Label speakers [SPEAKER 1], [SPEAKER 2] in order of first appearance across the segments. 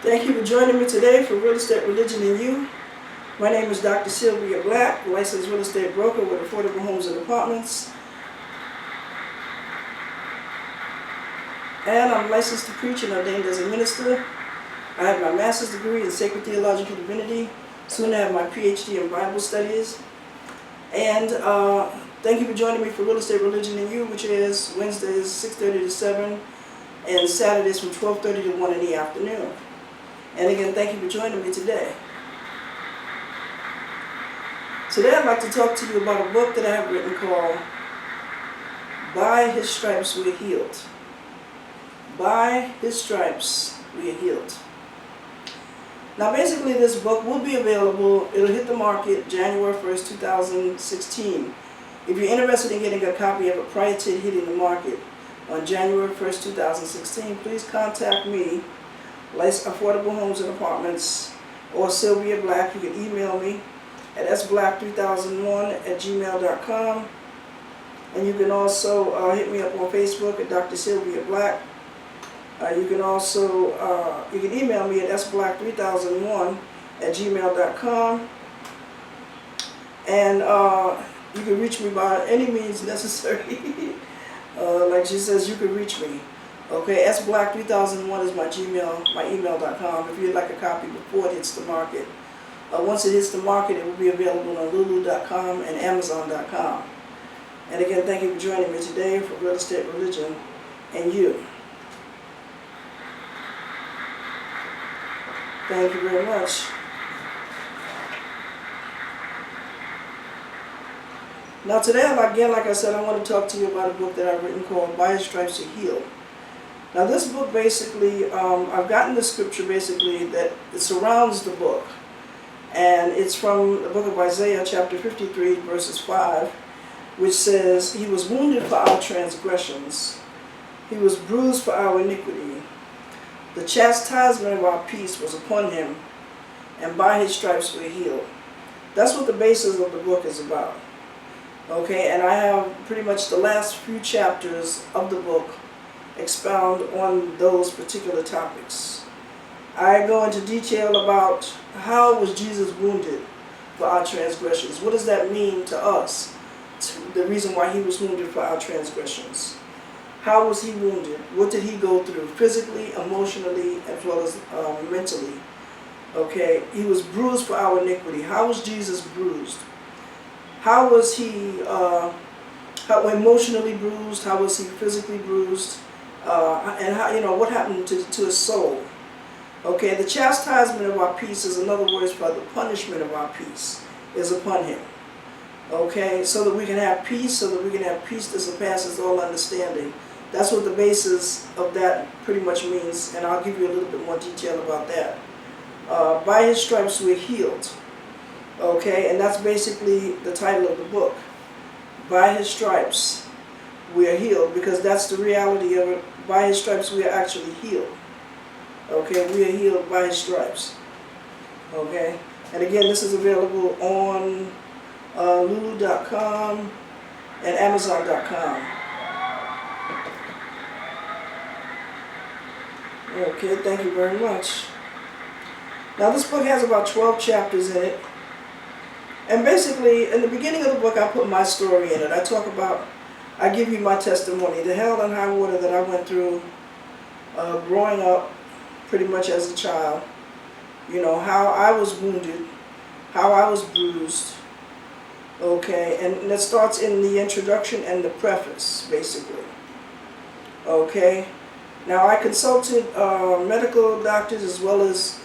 [SPEAKER 1] Thank you for joining me today for Real Estate, Religion, and You. My name is Dr. Sylvia Black, licensed real estate broker with affordable homes and apartments. And I'm licensed to preach and ordained as a minister. I have my master's degree in sacred theological divinity. Soon I have my PhD in Bible studies. And thank you for joining me for Real Estate, Religion, and You, which is Wednesdays 6:30 to 7 and Saturdays from 12:30 to 1 in the afternoon. And again, thank you for joining me today. Today I'd like to talk to you about a book that I have written called By His Stripes We Are Healed. By His Stripes We Are Healed. Now basically this book will be available, it'll hit the market January 1st, 2016. If you're interested in getting a copy of it prior to it hitting the market on January 1st, 2016, please contact me, Affordable Homes and Apartments, or Sylvia Black. You can email me at sblack3001@gmail.com, and you can also hit me up on Facebook at Dr. Sylvia Black. You can also you can email me at sblack3001@gmail.com, and you can reach me by any means necessary. Like she says, you can reach me. Okay, sblack3001 is my email.com. If you'd like a copy before it hits the market. Once it hits the market, it will be available on lulu.com and amazon.com. And again, thank you for joining me today for Real Estate, Religion, and You. Thank you very much. Now today, again, like I said, I want to talk to you about a book that I've written called By His Stripes You're Healed. Now this book basically, I've gotten the scripture basically that it surrounds the book. And it's from the book of Isaiah chapter 53 verses 5, which says, He was wounded for our transgressions. He was bruised for our iniquity. The chastisement of our peace was upon him, and by his stripes we're healed. That's what the basis of the book is about. Okay, and I have pretty much the last few chapters of the book expound on those particular topics. I go into detail about how was Jesus wounded for our transgressions. What does that mean to us? The reason why he was wounded for our transgressions. How was he wounded? What did he go through physically, emotionally, as well as mentally? Okay, he was bruised for our iniquity. How was Jesus bruised? How was he how emotionally bruised? How was he physically bruised? And how, what happened to his soul? Okay, the chastisement of our peace is another word for the punishment of our peace is upon him. Okay, so that we can have peace, that surpasses all understanding. That's what the basis of that pretty much means, and I'll give you a little bit more detail about that. By his stripes we're healed. Okay, and that's basically the title of the book. By his stripes we are healed, because that's the reality of it. By his stripes we are actually healed. Okay, we are healed by his stripes. Okay, and again, this is available on lulu.com and amazon.com. Okay, thank you very much. Now this book has about 12 chapters in it. And basically, in the beginning of the book, I put my story in it. I give you my testimony, the hell and high water that I went through growing up pretty much as a child. How I was wounded, how I was bruised. Okay, and that starts in the introduction and the preface, basically. Okay, now I consulted medical doctors as well as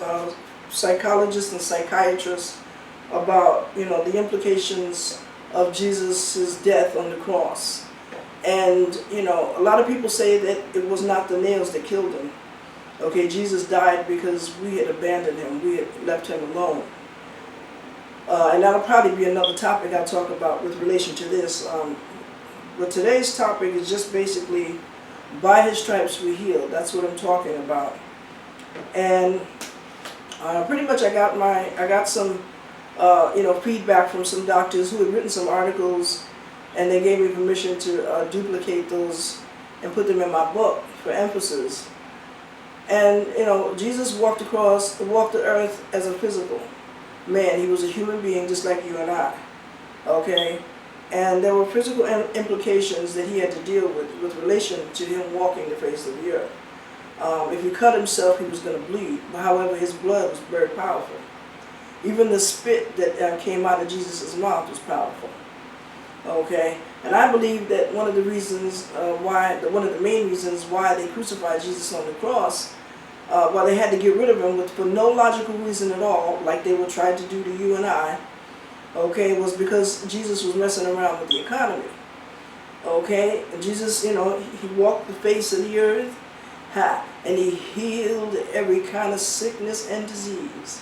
[SPEAKER 1] psychologists and psychiatrists about, the implications of Jesus' death on the cross. And, a lot of people say that it was not the nails that killed him. Okay, Jesus died because we had abandoned him. We had left him alone. And that'll probably be another topic I'll talk about with relation to this. But today's topic is just basically, by his stripes we healed. That's what I'm talking about. And pretty much I got some feedback from some doctors who had written some articles, and they gave me permission to duplicate those and put them in my book for emphasis. And Jesus walked the earth as a physical man. He was a human being just like you and I. Okay? And there were physical implications that he had to deal with relation to him walking the face of the earth. If he cut himself, he was going to bleed. However, his blood was very powerful. Even the spit that came out of Jesus' mouth was powerful. Okay? And I believe that one of the main reasons why they crucified Jesus on the cross, why they had to get rid of him for no logical reason at all, like they would try to do to you and I, okay, was because Jesus was messing around with the economy. Okay? And Jesus, he walked the face of the earth, and he healed every kind of sickness and disease.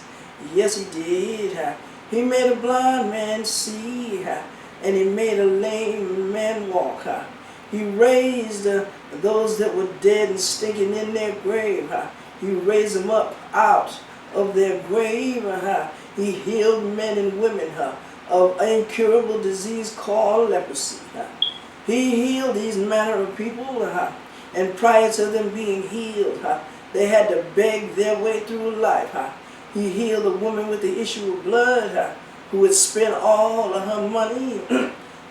[SPEAKER 1] Yes, he did. He made a blind man see, and he made a lame man walk. He raised those that were dead and stinking in their grave. He raised them up out of their grave. He healed men and women of incurable disease called leprosy. He healed these manner of people, and prior to them being healed, they had to beg their way through life. He healed a woman with the issue of blood who had spent all of her money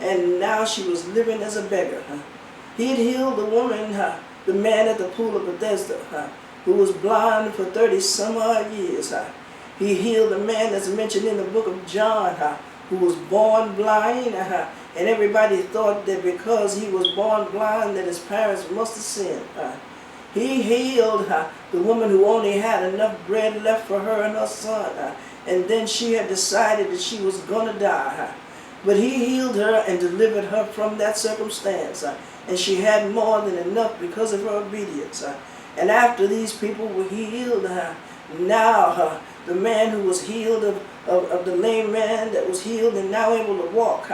[SPEAKER 1] and now she was living as a beggar. He had healed the woman, the man at the pool of Bethesda, who was blind for 30 some odd years. He healed a man that's mentioned in the book of John, who was born blind, and everybody thought that because he was born blind that his parents must have sinned. He healed the woman who only had enough bread left for her and her son, and then she had decided that she was going to die. But he healed her and delivered her from that circumstance, and she had more than enough because of her obedience. And after these people were healed, now the man who was healed of the lame man that was healed and now able to walk,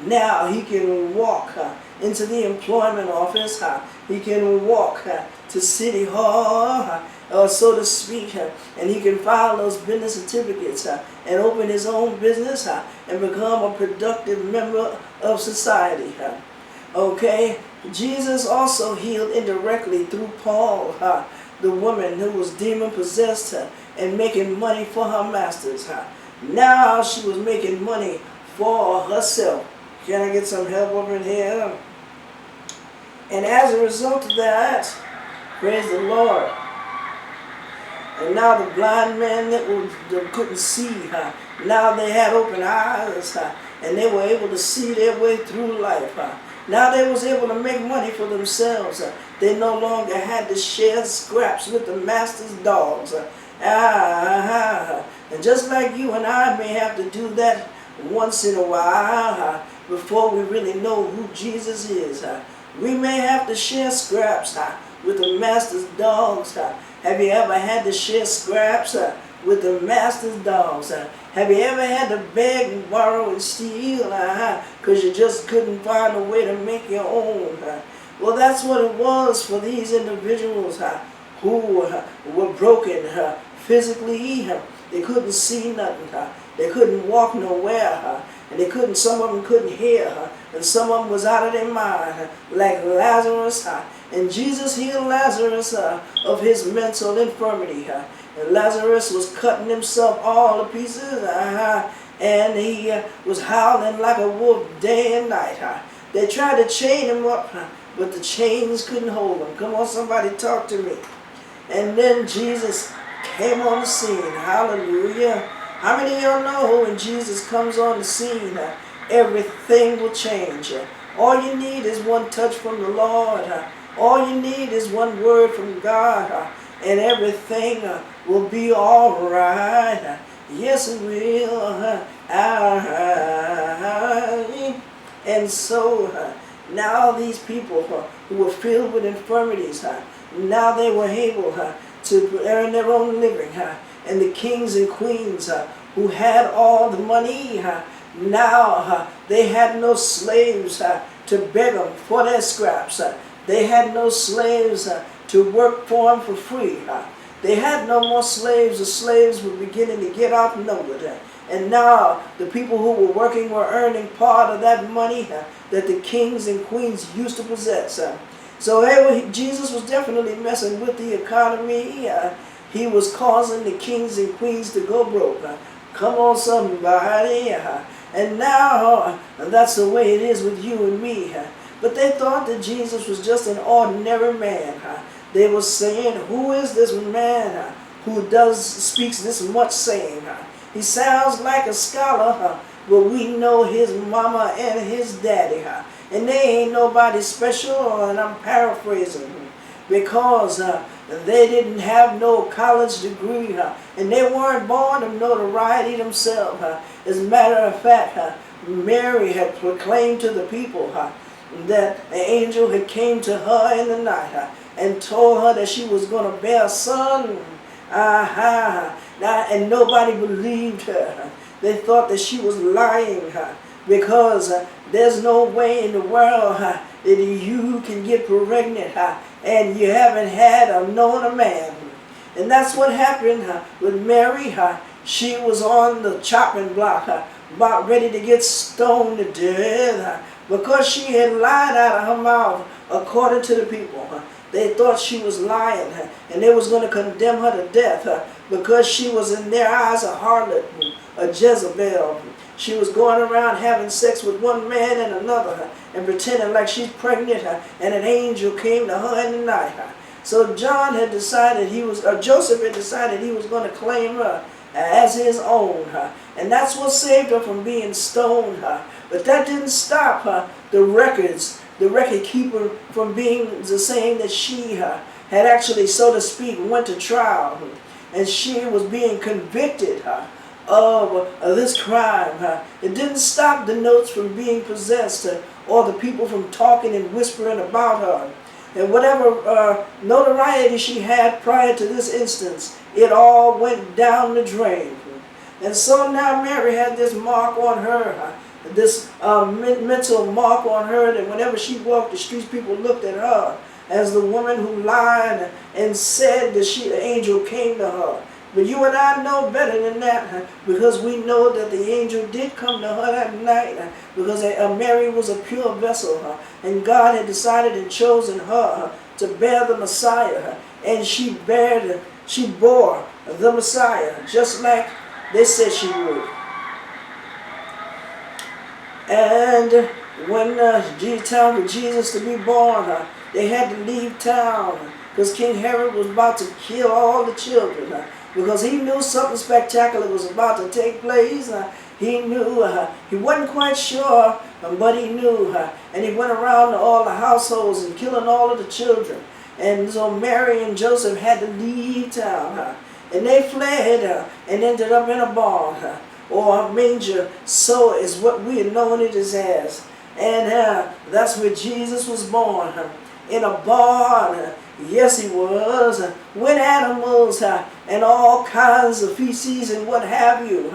[SPEAKER 1] now he can walk into the employment office. He can walk to City Hall, so to speak, and he can file those business certificates and open his own business and become a productive member of society. Okay? Jesus also healed indirectly through Paul, the woman who was demon-possessed and making money for her masters. Now she was making money for herself. Can I get some help over in here? And as a result of that, praise the Lord. And now the blind men that couldn't see, now they had open eyes, and they were able to see their way through life. Now they was able to make money for themselves. They no longer had to share scraps with the master's dogs. And just like you and I may have to do that once in a while before we really know who Jesus is. We may have to share scraps with the master's dogs. Have you ever had to share scraps with the master's dogs? Have you ever had to beg and borrow and steal because you just couldn't find a way to make your own? Well, that's what it was for these individuals who were broken physically. They couldn't see nothing. They couldn't walk nowhere. And some of them couldn't hear, and some of them was out of their mind, like Lazarus. And Jesus healed Lazarus of his mental infirmity. And Lazarus was cutting himself all to pieces, and he was howling like a wolf day and night. They tried to chain him up, but the chains couldn't hold him. Come on, somebody talk to me. And then Jesus came on the scene. Hallelujah. How many of y'all know when Jesus comes on the scene, everything will change? All you need is one touch from the Lord. All you need is one word from God, and everything will be all right. Yes, it will. And so now these people who were filled with infirmities, now they were able to earn their own living. And the kings and queens who had all the money, now they had no slaves to beg them for their scraps. They had no slaves to work for them for free. They had no more slaves. The slaves were beginning to get outnumbered. And now the people who were working were earning part of that money that the kings and queens used to possess. So hey, Jesus was definitely messing with the economy. He was causing the kings and queens to go broke. Come on, somebody. And now that's the way it is with you and me. But they thought that Jesus was just an ordinary man. They were saying, who is this man who speaks this much saying? He sounds like a scholar, but we know his mama and his daddy. And they ain't nobody special, and I'm paraphrasing, because they didn't have no college degree, and they weren't born of notoriety themselves. As a matter of fact, Mary had proclaimed to the people that an angel had came to her in the night and told her that she was going to bear a son. And nobody believed her. They thought that she was lying, because there's no way in the world that you can get pregnant and you haven't had or known a man. And that's what happened with Mary. She was on the chopping block, about ready to get stoned to death, because she had lied out of her mouth according to the people. They thought she was lying, and they was going to condemn her to death because she was in their eyes a harlot, a Jezebel. She was going around having sex with one man and another and pretending like she's pregnant, and an angel came to her in the night. So Joseph had decided he was going to claim her as his own, and that's what saved her from being stoned. But that didn't stop the record keeper from being the saying that she had actually, so to speak, went to trial, and she was being convicted of this crime. It didn't stop the notes from being possessed or the people from talking and whispering about her. And whatever notoriety she had prior to this instance, it all went down the drain. And so now Mary had this mark on her, this mental mark on her, that whenever she walked the streets, people looked at her as the woman who lied and said that the angel came to her. But you and I know better than that, because we know that the angel did come to her that night, because Mary was a pure vessel, and God had decided and chosen her to bear the Messiah, and she bore the Messiah, just like they said she would. And when time for Jesus to be born, they had to leave town, because King Herod was about to kill all the children, because he knew something spectacular was about to take place. He knew, he wasn't quite sure, but he knew. And he went around to all the households and killing all of the children. And so Mary and Joseph had to leave town. And they fled and ended up in a barn, or a manger, so is what we have known it as. And that's where Jesus was born, in a barn. Yes, he was, with animals and all kinds of feces and what have you.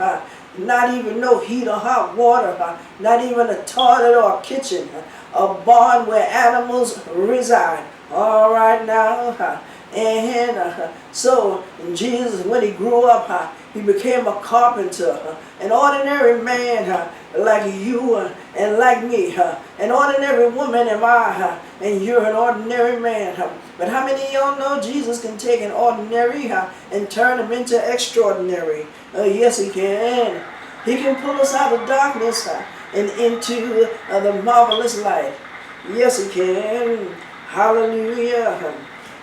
[SPEAKER 1] Not even no heat or hot water, not even a toilet or a kitchen. A barn where animals reside. All right now. And so Jesus, when he grew up, he became a carpenter, an ordinary man like you and like me. An ordinary woman am I, and you're an ordinary man. But how many of y'all know Jesus can take an ordinary and turn him into extraordinary? Yes, he can. He can pull us out of darkness and into the marvelous light. Yes, he can. Hallelujah.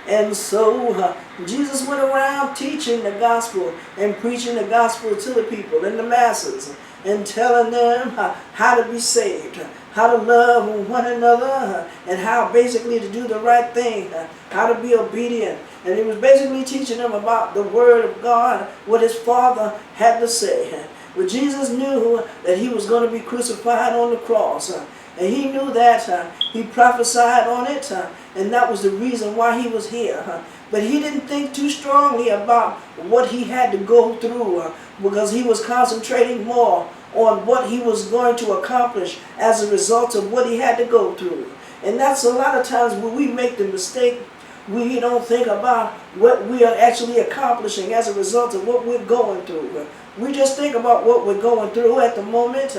[SPEAKER 1] And so Jesus went around teaching the gospel and preaching the gospel to the people and the masses, and telling them how to be saved, how to love one another, and how basically to do the right thing, how to be obedient. And he was basically teaching them about the word of God, what his Father had to say. But Jesus knew that he was going to be crucified on the cross. And he knew that. He prophesied on it, and that was the reason why he was here. But he didn't think too strongly about what he had to go through, because he was concentrating more on what he was going to accomplish as a result of what he had to go through. And that's a lot of times when we make the mistake, we don't think about what we are actually accomplishing as a result of what we're going through. We just think about what we're going through at the moment.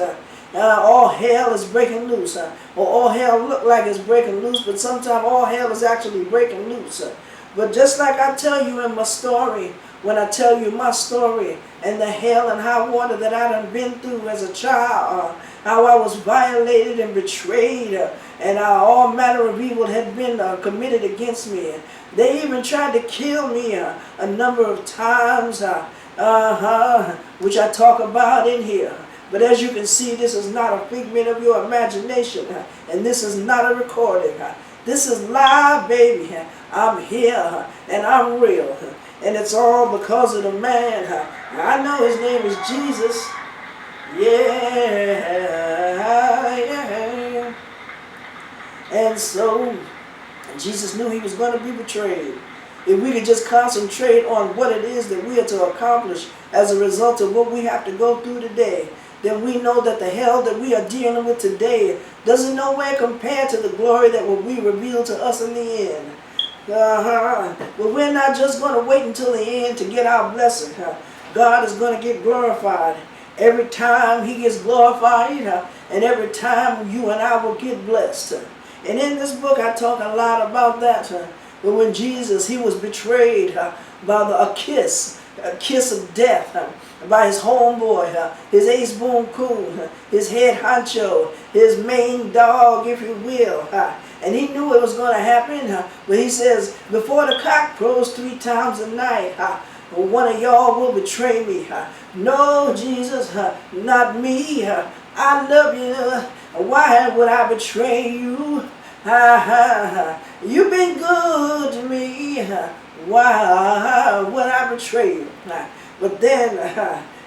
[SPEAKER 1] all hell is breaking loose, or all hell look like it's breaking loose, but sometimes all hell is actually breaking loose. But just like I tell you in my story, when I tell you my story and the hell and high water that I done been through as a child, how I was violated and betrayed, and how all manner of evil had been committed against me. They even tried to kill me a number of times, which I talk about in here. But as you can see, this is not a figment of your imagination, and this is not a recording. This is live, baby. I'm here, and I'm real. And it's all because of the man. I know his name is Jesus. Yeah. And so, Jesus knew he was going to be betrayed. If we could just concentrate on what it is that we are to accomplish as a result of what we have to go through today, then we know that the hell that we are dealing with today doesn't nowhere compare to the glory that will be revealed to us in the end. But we're not just going to wait until the end to get our blessing. God is going to get glorified every time he gets glorified, and every time you and I will get blessed. And in this book I talk a lot about that. But when Jesus, he was betrayed by a kiss of death, by his homeboy, his ace boon coon, his head honcho, his main dog, if you will. And he knew it was going to happen, but he says, before the cock crows 3 times a night, one of y'all will betray me. No, Jesus, not me. I love you. Why would I betray you? You've been good to me. Why would I betray you? But then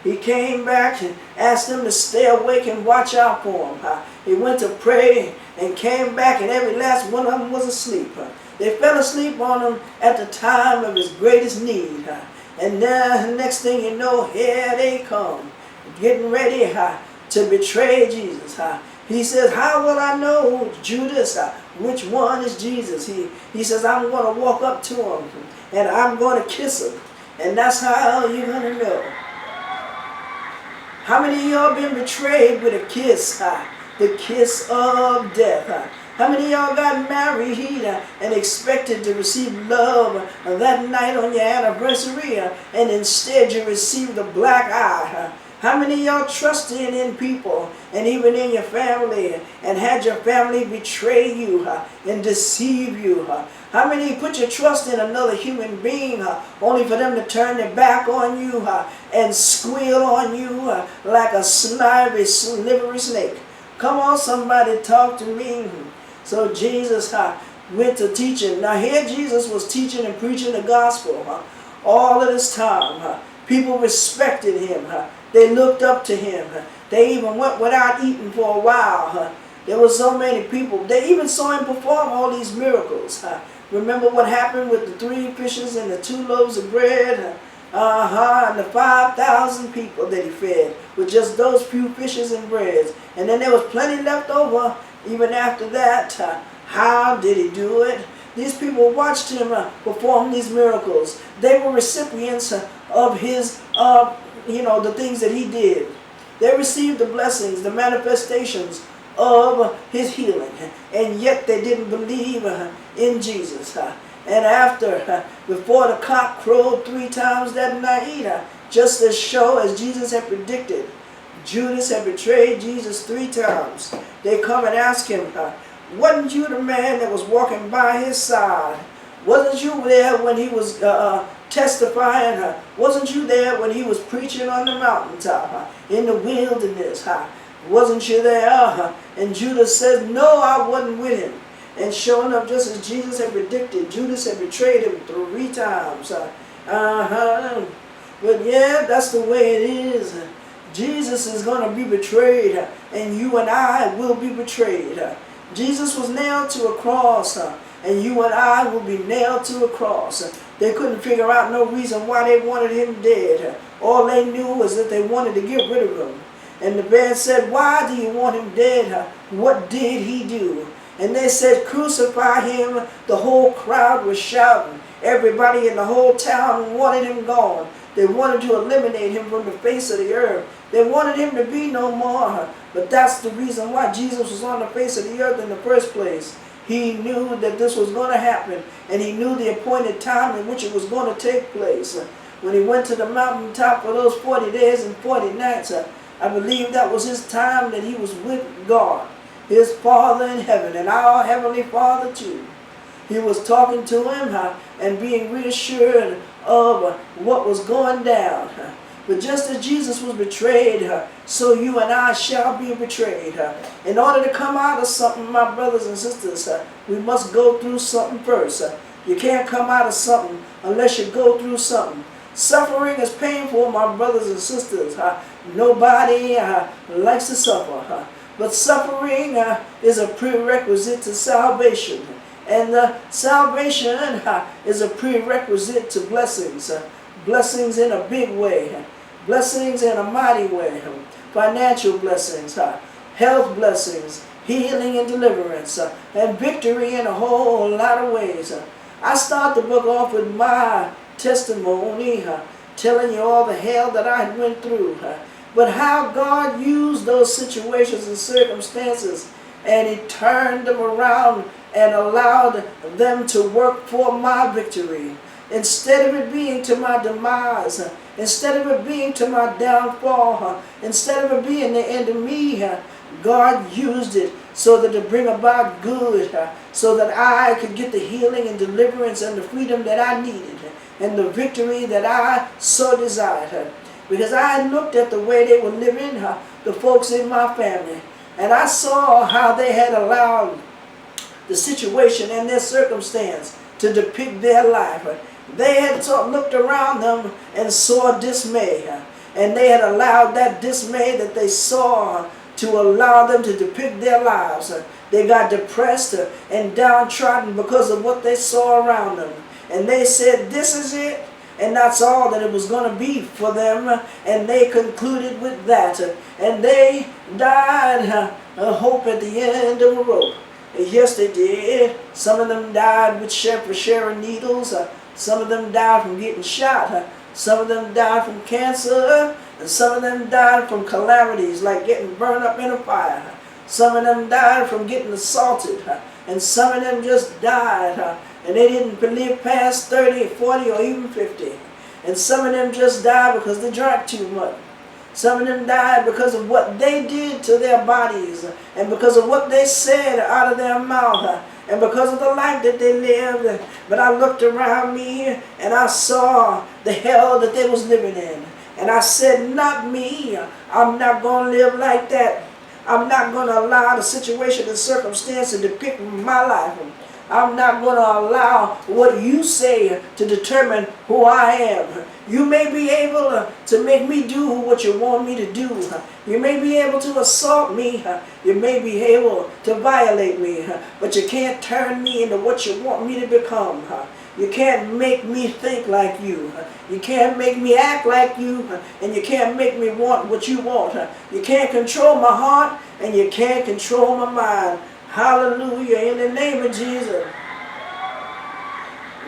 [SPEAKER 1] he came back and asked them to stay awake and watch out for him. He went to pray and came back, and every last one of them was asleep. They fell asleep on him at the time of his greatest need. And then next thing you know, here they come, getting ready to betray Jesus. He says, how will I know, Judas, which one is Jesus? He says, I'm going to walk up to him and I'm going to kiss him. And that's how you're going to know. How many of y'all been betrayed with a kiss? The kiss of death. How many of y'all got married and expected to receive love that night on your anniversary, and instead you received a black eye? How many of y'all trusted in people and even in your family and had your family betray you and deceive you? How many put your trust in another human being only for them to turn their back on you and squeal on you like a snivy, slivery snake? Come on, somebody, talk to me. So Jesus went to teaching. Now here Jesus was teaching and preaching the gospel all of this time. People respected him. They looked up to him. They even went without eating for a while. There were so many people. They even saw him perform all these miracles. Remember what happened with the 3 fishes and the 2 loaves of bread? And the 5,000 people that he fed with just those few fishes and breads. And then there was plenty left over even after that. How did he do it? These people watched him perform these miracles. They were recipients of his, the things that he did. They received the blessings, the manifestations of his healing. And yet they didn't believe in Jesus. And after, before the cock crowed 3 times that night, just as sure as Jesus had predicted, Judas had betrayed Jesus 3 times. They come and ask him, wasn't you the man that was walking by his side? Wasn't you there when he was testifying? Wasn't you there when he was preaching on the mountaintop, in the wilderness? Wasn't you there? And Judas said, no, I wasn't with him. And sure enough, just as Jesus had predicted, Judas had betrayed him 3 times. But yeah, that's the way it is. Jesus is going to be betrayed, and you and I will be betrayed. Jesus was nailed to a cross, and you and I will be nailed to a cross. They couldn't figure out no reason why they wanted him dead. All they knew was that they wanted to get rid of him. And the man said, why do you want him dead? What did he do? And they said, crucify him. The whole crowd was shouting. Everybody in the whole town wanted him gone. They wanted to eliminate him from the face of the earth. They wanted him to be no more. But that's the reason why Jesus was on the face of the earth in the first place. He knew that this was going to happen, and he knew the appointed time in which it was going to take place. When he went to the mountaintop for those 40 days and 40 nights, I believe that was his time that he was with God, his Father in heaven, and our Heavenly Father too. He was talking to him and being reassured of what was going down. But just as Jesus was betrayed, so you and I shall be betrayed. In order to come out of something, my brothers and sisters, we must go through something first. You can't come out of something unless you go through something. Suffering is painful, my brothers and sisters. Nobody likes to suffer. But suffering is a prerequisite to salvation. And salvation is a prerequisite to blessings. Blessings in a big way. Blessings in a mighty way. Financial blessings. Health blessings. Healing and deliverance. And victory in a whole lot of ways. I start the book off with my testimony, telling you all the hell that I went through. But how God used those situations and circumstances, and He turned them around and allowed them to work for my victory. Instead of it being to my demise, instead of it being to my downfall, instead of it being the end of me, God used it so that to bring about good, so that I could get the healing and deliverance and the freedom that I needed, and the victory that I so desired. Because I looked at the way they were living, the folks in my family, and I saw how they had allowed the situation and their circumstance to depict their life. They had looked around them and saw dismay, and they had allowed that dismay that they saw to allow them to depict their lives. They got depressed and downtrodden because of what they saw around them, and they said, this is it, and that's all that it was going to be for them, and they concluded with that, and they died a hope at the end of a rope. Yes, they did. Some of them died with sharing needles. Some of them died from getting shot. Some of them died from cancer. And some of them died from calamities like getting burned up in a fire. Some of them died from getting assaulted. And some of them just died. And they didn't live past 30, 40, or even 50. And some of them just died because they drank too much. Some of them died because of what they did to their bodies, and because of what they said out of their mouth, and because of the life that they lived. But I looked around me and I saw the hell that they was living in. And I said, not me. I'm not going to live like that. I'm not going to allow the situation and circumstance to depict my life. I'm not going to allow what you say to determine who I am. You may be able to make me do what you want me to do. You may be able to assault me. You may be able to violate me. But you can't turn me into what you want me to become. You can't make me think like you. You can't make me act like you. And you can't make me want what you want. You can't control my heart, and you can't control my mind. Hallelujah, in the name of Jesus.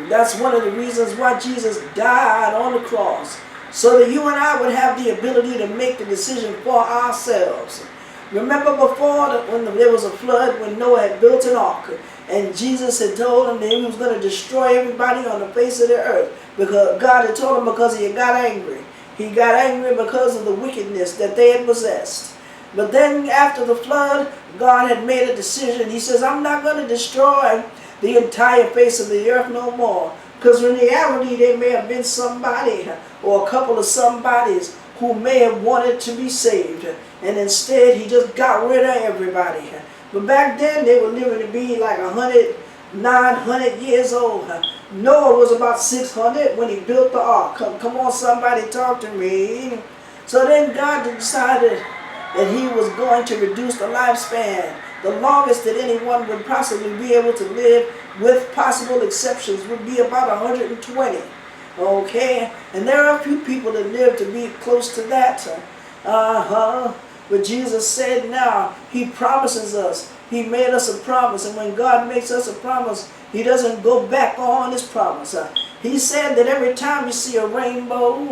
[SPEAKER 1] That's one of the reasons why Jesus died on the cross, so that you and I would have the ability to make the decision for ourselves. Remember before when there was a flood, when Noah had built an ark, and Jesus had told him that he was going to destroy everybody on the face of the earth, because God had told him because he got angry. He got angry because of the wickedness that they had possessed. But then after the flood, God had made a decision. He says, I'm not going to destroy the entire face of the earth no more. Because in reality, there may have been somebody or a couple of somebodies who may have wanted to be saved. And instead, He just got rid of everybody. But back then, they were living to be like 900 years old. Noah was about 600 when he built the ark. Come on, somebody talk to me. So then God decided that He was going to reduce the lifespan. The longest that anyone would possibly be able to live, with possible exceptions, would be about 120. Okay? And there are a few people that live to be close to that. But Jesus said now, He promises us He made us a promise, and when God makes us a promise, He doesn't go back on His promise. He said that every time you see a rainbow,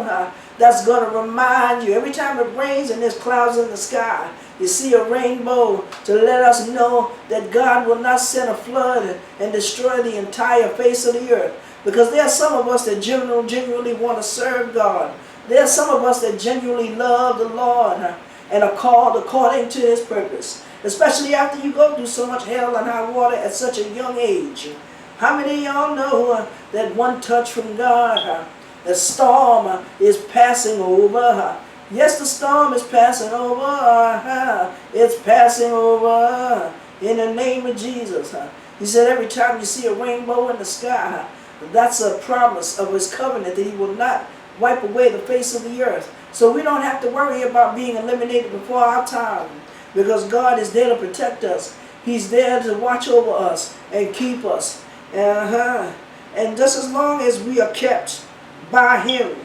[SPEAKER 1] that's going to remind you. Every time it rains and there's clouds in the sky, you see a rainbow to let us know that God will not send a flood and destroy the entire face of the earth. Because there are some of us that genuinely want to serve God. There are some of us that genuinely love the Lord and are called according to His purpose. Especially after you go through so much hell and high water at such a young age. How many of y'all know that one touch from God, the storm is passing over? Yes, the storm is passing over. It's passing over in the name of Jesus. He said every time you see a rainbow in the sky, that's a promise of His covenant that He will not wipe away the face of the earth. So we don't have to worry about being eliminated before our time, because God is there to protect us. He's there to watch over us and keep us. And just as long as we are kept by Him,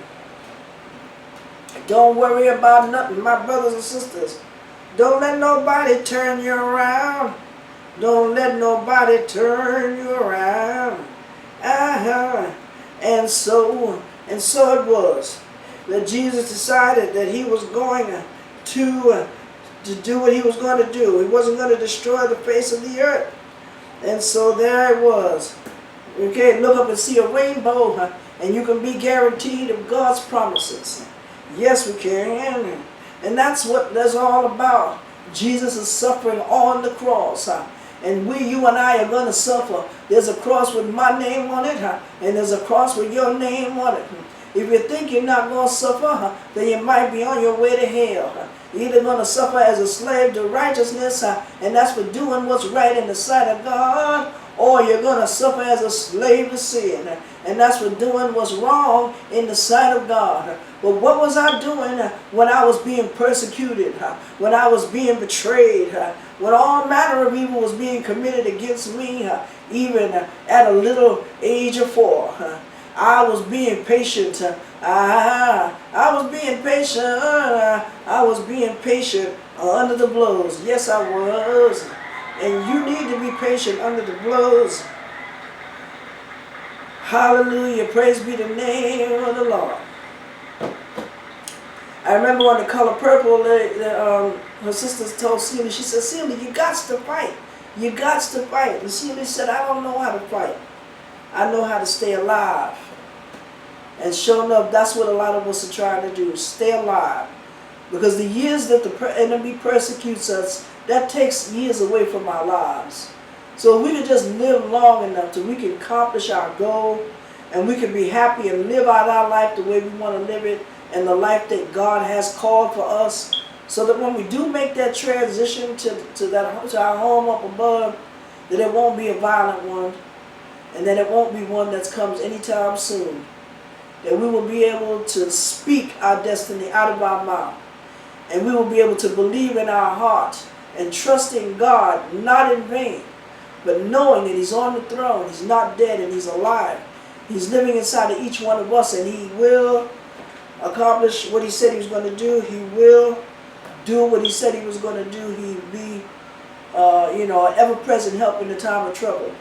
[SPEAKER 1] don't worry about nothing, my brothers and sisters. Don't let nobody turn you around. Don't let nobody turn you around. And so it was that Jesus decided that He was going to do what He was going to do. He wasn't going to destroy the face of the earth. And so there it was. Okay, look up and see a rainbow, and you can be guaranteed of God's promises. Yes, we can. And that's what that's all about. Jesus is suffering on the cross. And you and I are going to suffer. There's a cross with my name on it, and there's a cross with your name on it. If you think you're not going to suffer, then you might be on your way to hell. You're either going to suffer as a slave to righteousness, and that's for doing what's right in the sight of God, or you're going to suffer as a slave to sin, and that's for doing what's wrong in the sight of God. But what was I doing when I was being persecuted, when I was being betrayed, when all manner of evil was being committed against me, even at a little age of 4? I was being patient. I was being patient. I was being patient under the blows. Yes, I was. And you need to be patient under the blows. Hallelujah. Praise be the name of the Lord. I remember when the color purple, her sisters told Celia, she said, Celia, you got to fight. You got to fight. And Celia said, I don't know how to fight. I know how to stay alive. And sure enough, that's what a lot of us are trying to do, stay alive. Because the years that the enemy persecutes us, that takes years away from our lives. So if we can just live long enough till we can accomplish our goal, and we can be happy and live out our life the way we want to live it, and the life that God has called for us, so that when we do make that transition to our home up above, that it won't be a violent one, and that it won't be one that comes anytime soon. That we will be able to speak our destiny out of our mouth. And we will be able to believe in our heart and trust in God, not in vain, but knowing that He's on the throne, He's not dead, and He's alive. He's living inside of each one of us, and He will accomplish what He said He was going to do. He will do what He said He was going to do. He'll be, an ever-present help in the time of trouble.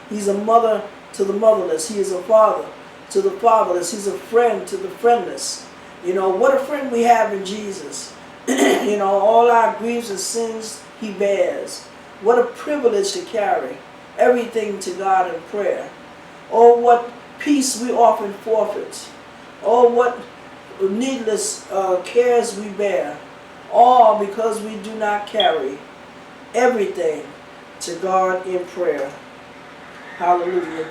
[SPEAKER 1] He's a mother to the motherless. He is a father to the fatherless. He's a friend to the friendless. What a friend we have in Jesus. All our griefs and sins He bears. What a privilege to carry everything to God in prayer. Oh, what peace we often forfeit. Oh, what needless cares we bear. All because we do not carry everything to God in prayer. Hallelujah.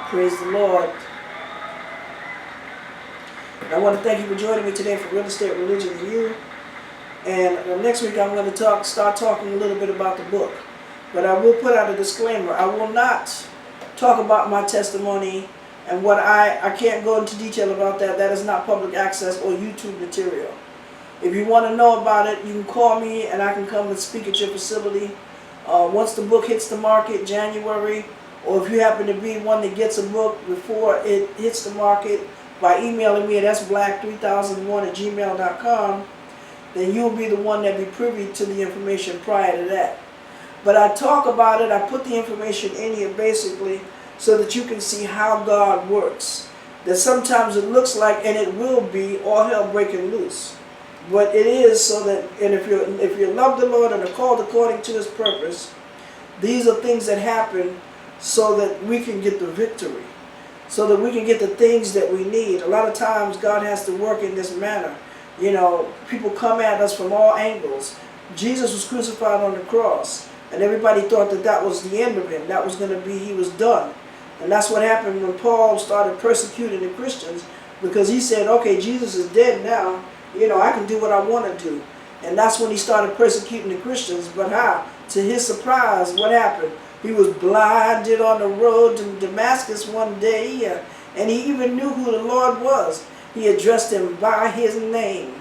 [SPEAKER 1] Praise the Lord. I want to thank you for joining me today for Real Estate, Religion, and You. And next week I'm going to start talking a little bit about the book. But I will put out a disclaimer. I will not talk about my testimony and what I can't go into detail about that. That is not public access or YouTube material. If you want to know about it, you can call me and I can come and speak at your facility. Once the book hits the market, January, or if you happen to be one that gets a book before it hits the market by emailing me at sblack3001@gmail.com, then you'll be the one that be privy to the information prior to that. But I talk about it, I put the information in here basically so that you can see how God works. That sometimes it looks like, and it will be, all hell breaking loose. But it is so that, and if you love the Lord and are called according to His purpose, these are things that happen so that we can get the victory, so that we can get the things that we need. A lot of times God has to work in this manner. You know, people come at us from all angles. Jesus was crucified on the cross, and everybody thought that that was the end of Him. That was going to be, He was done. And that's what happened when Paul started persecuting the Christians, because he said, okay, Jesus is dead now. You know, I can do what I want to do. And that's when he started persecuting the Christians. But how? To his surprise, what happened? He was blinded on the road to Damascus one day, and he even knew who the Lord was. He addressed him by his name.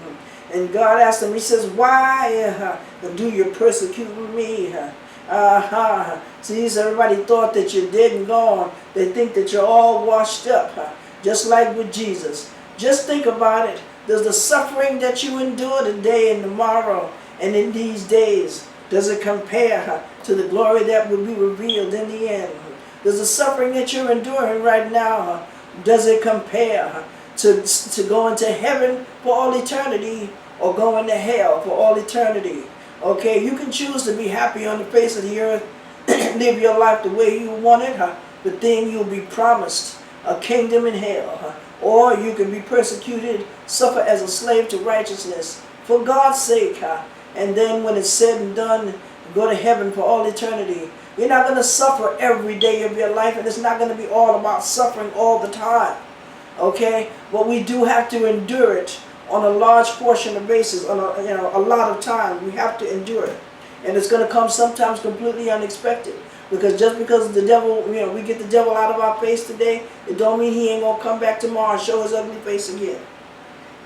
[SPEAKER 1] And God asked him, He says, why do you persecute me? See, everybody thought that you're dead and gone. They think that you're all washed up, just like with Jesus. Just think about it. Does the suffering that you endure today and tomorrow and in these days, does it compare to the glory that will be revealed in the end? Does the suffering that you're enduring right now, does it compare to going to heaven for all eternity or going to hell for all eternity? Okay, you can choose to be happy on the face of the earth, live your life the way you want it, but then you'll be promised a kingdom in hell. Or you can be persecuted, suffer as a slave to righteousness for God's sake. And then when it's said and done, go to heaven for all eternity. You're not going to suffer every day of your life, and it's not going to be all about suffering all the time. Okay? But we do have to endure it on a large portion of basis, on a lot of time. We have to endure it. And it's going to come sometimes completely unexpected. Because just because the devil, we get the devil out of our face today, it don't mean he ain't going to come back tomorrow and show his ugly face again.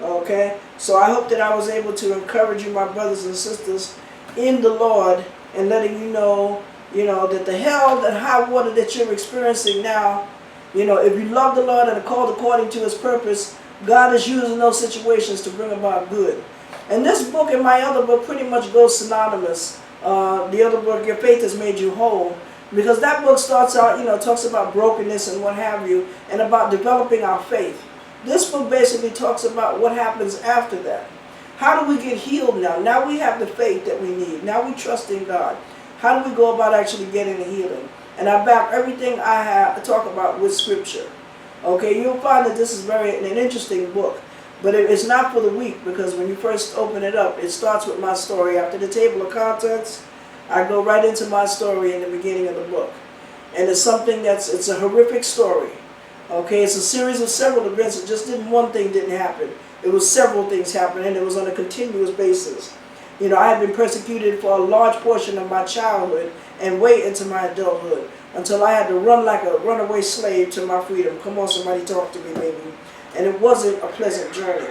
[SPEAKER 1] Okay? So I hope that I was able to encourage you, my brothers and sisters, in the Lord, and letting you know, that the hell and high water that you're experiencing now, if you love the Lord and are called according to His purpose, God is using those situations to bring about good. And this book and my other book pretty much goes synonymous. The other book, Your Faith Has Made You Whole. Because that book starts out, talks about brokenness and what have you, and about developing our faith. This book basically talks about what happens after that. How do we get healed now? Now we have the faith that we need. Now we trust in God. How do we go about actually getting the healing? And I back everything I have to talk about with Scripture. Okay, you'll find that this is an interesting book. But it's not for the weak, because when you first open it up, it starts with my story. After the table of contents, I go right into my story in the beginning of the book. And it's something it's a horrific story. Okay, it's a series of several events. One thing didn't happen. It was several things happening, and it was on a continuous basis. I had been persecuted for a large portion of my childhood and way into my adulthood, until I had to run like a runaway slave to my freedom. Come on, somebody talk to me, baby. And it wasn't a pleasant journey.